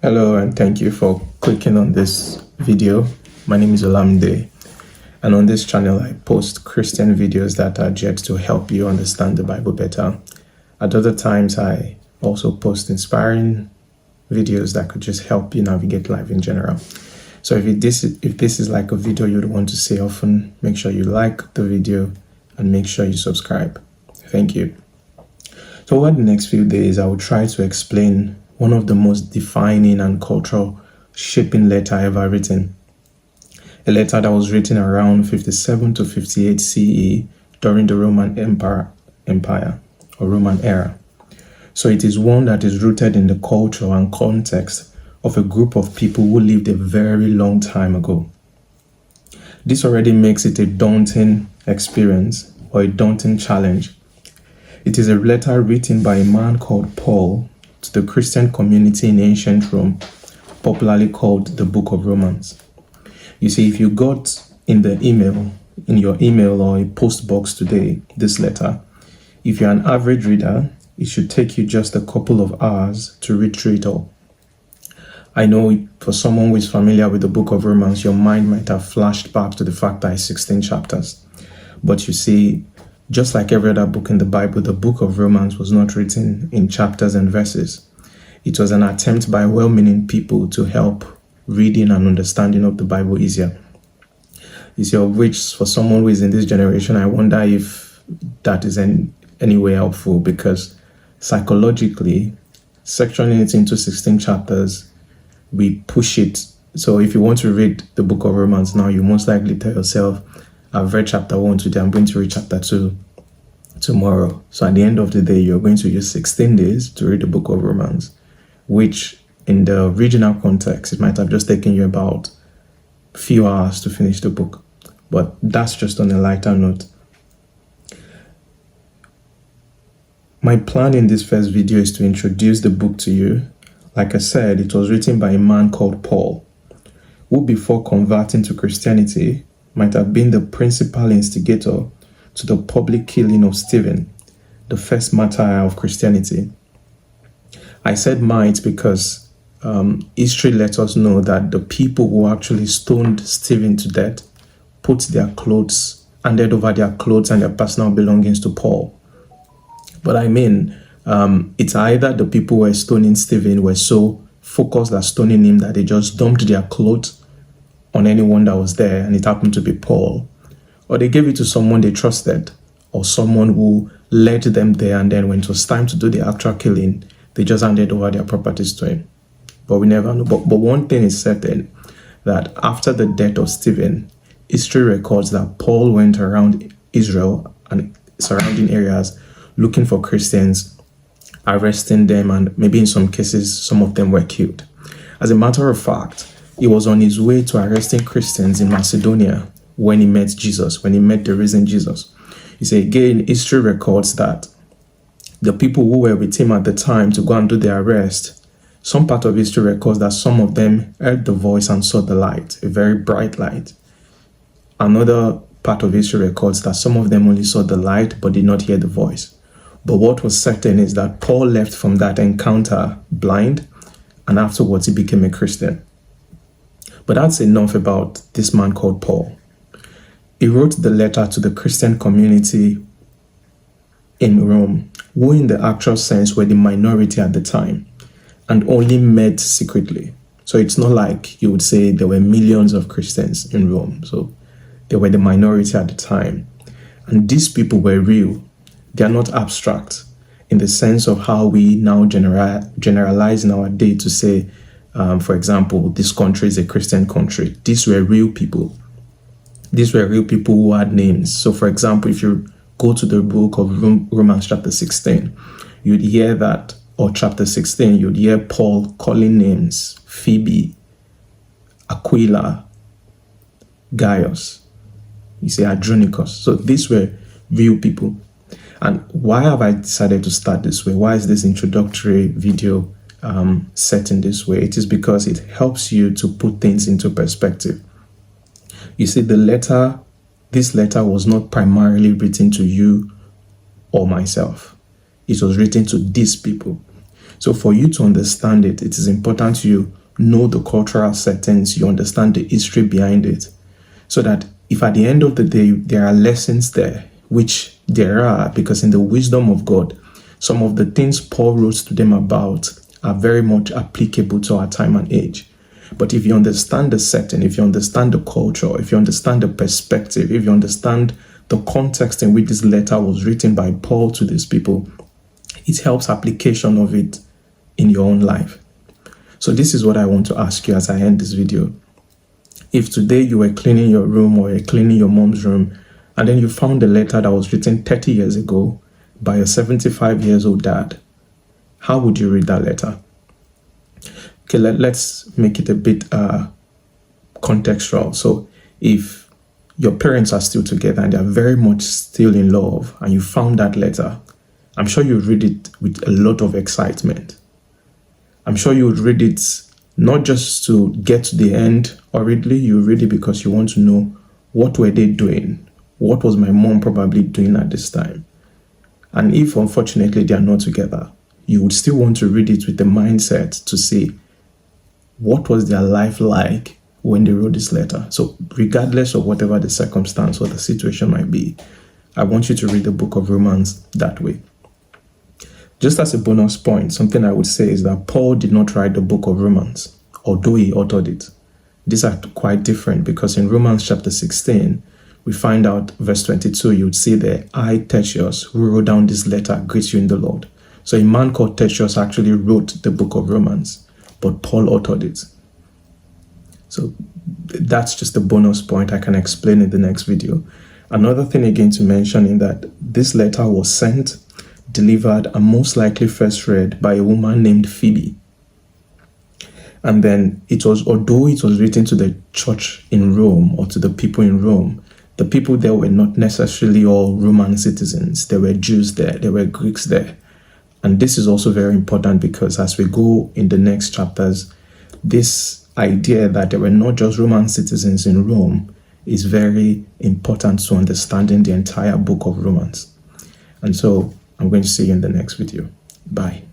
Hello, and thank you for clicking on this video. My name is Olamide, and on this channel I post Christian videos that are geared to help you understand the Bible better. At other times I also post inspiring videos that could just help you navigate life in general. So if this is like a video you'd want to see often, make sure you like the video and make sure you subscribe. Thank you. So over the next few days, I will try to explain one of the most defining and cultural shaping letter ever written. A letter that was written around 57 to 58 CE during the Roman Empire or Roman era. So it is one that is rooted in the culture and context of a group of people who lived a very long time ago. This already makes it a daunting experience or a daunting challenge. It is a letter written by a man called Paul to the Christian community in ancient Rome, popularly called the Book of Romans. You see, if you got in your email or a post box today, this letter, if you're an average reader, it should take you just a couple of hours to read through it all. I know for someone who is familiar with the Book of Romans, your mind might have flashed back to the fact that it's 16 chapters. But you see, just like every other book in the Bible, the Book of Romans was not written in chapters and verses. It was an attempt by well-meaning people to help reading and understanding of the Bible easier. You see, of which for someone who is in this generation, I wonder if that is in any way helpful, because psychologically, sectioning it into 16 chapters, we push it. So if you want to read the Book of Romans now, you most likely tell yourself, I've read chapter 1 today, I'm going to read chapter 2 tomorrow. So at the end of the day, you're going to use 16 days to read the Book of Romans, which in the regional context, it might have just taken you about a few hours to finish the book. But that's just on a lighter note. My plan in this first video is to introduce the book to you. Like I said, it was written by a man called Paul, who before converting to Christianity might have been the principal instigator to the public killing of Stephen, the first martyr of Christianity. I said might because history lets us know that the people who actually stoned Stephen to death handed over their clothes and their personal belongings to Paul. But it's either the people who were stoning Stephen were so focused at stoning him that they just dumped their clothes on anyone that was there, and it happened to be Paul, or they gave it to someone they trusted, or someone who led them there, and then when it was time to do the actual killing, they just handed over their properties to him. But we never know. But one thing is certain, that after the death of Stephen, history records that Paul went around Israel and surrounding areas looking for Christians, arresting them, and maybe in some cases, some of them were killed. As a matter of fact, he was on his way to arresting Christians in Macedonia when he met Jesus, when he met the risen Jesus. You see, again, history records that the people who were with him at the time to go and do the arrest, some part of history records that some of them heard the voice and saw the light, a very bright light. Another part of history records that some of them only saw the light but did not hear the voice. But what was certain is that Paul left from that encounter blind, and afterwards he became a Christian. But that's enough about this man called Paul. He wrote the letter to the Christian community in Rome, who in the actual sense were the minority at the time and only met secretly. So it's not like you would say there were millions of Christians in Rome. So they were the minority at the time. And these people were real. They are not abstract in the sense of how we now generalize in our day to say, for example, this country is a Christian country. These were real people. These were real people who had names. So, for example, if you go to the book of Romans chapter 16, you'd hear that, or chapter 16, you'd hear Paul calling names: Phoebe, Aquila, Gaius, you say Andronicus. So these were real people. And why have I decided to start this way? Why is this introductory video set in this way? It is because it helps you to put things into perspective. You see, this letter was not primarily written to you or myself. It was written to these people. So for you to understand it, it is important you know the cultural settings, you understand the history behind it, so that if at the end of the day there are lessons there, which there are, because in the wisdom of God, some of the things Paul wrote to them about are very much applicable to our time and age. But if you understand the setting, if you understand the culture, if you understand the perspective, if you understand the context in which this letter was written by Paul to these people, it helps application of it in your own life. So this is what I want to ask you as I end this video. If today you were cleaning your room or you're cleaning your mom's room, and then you found a letter that was written 30 years ago by a 75 years old dad, how would you read that letter? Okay, let's make it a bit contextual. So if your parents are still together and they're very much still in love, and you found that letter, I'm sure you read it with a lot of excitement. I'm sure you would read it not just to get to the end hurriedly, you read it because you want to know, what were they doing? What was my mom probably doing at this time? And if unfortunately they are not together, you would still want to read it with the mindset to see, what was their life like when they wrote this letter? So regardless of whatever the circumstance or the situation might be, I want you to read the book of Romans that way. Just as a bonus point, something I would say is that Paul did not write the book of Romans, although he authored it. These are quite different, because in Romans chapter 16, we find out verse 22, you would see there, I, Tertius, who wrote down this letter, greet you in the Lord. So a man called Tertius actually wrote the book of Romans, but Paul authored it. So that's just a bonus point. I can explain in the next video. Another thing again to mention is that this letter was sent, delivered, and most likely first read by a woman named Phoebe. And then although it was written to the church in Rome or to the people in Rome, the people there were not necessarily all Roman citizens. There were Jews there, there were Greeks there. And this is also very important, because as we go in the next chapters, this idea that there were not just Roman citizens in Rome is very important to understanding the entire book of Romans. And so I'm going to see you in the next video. Bye.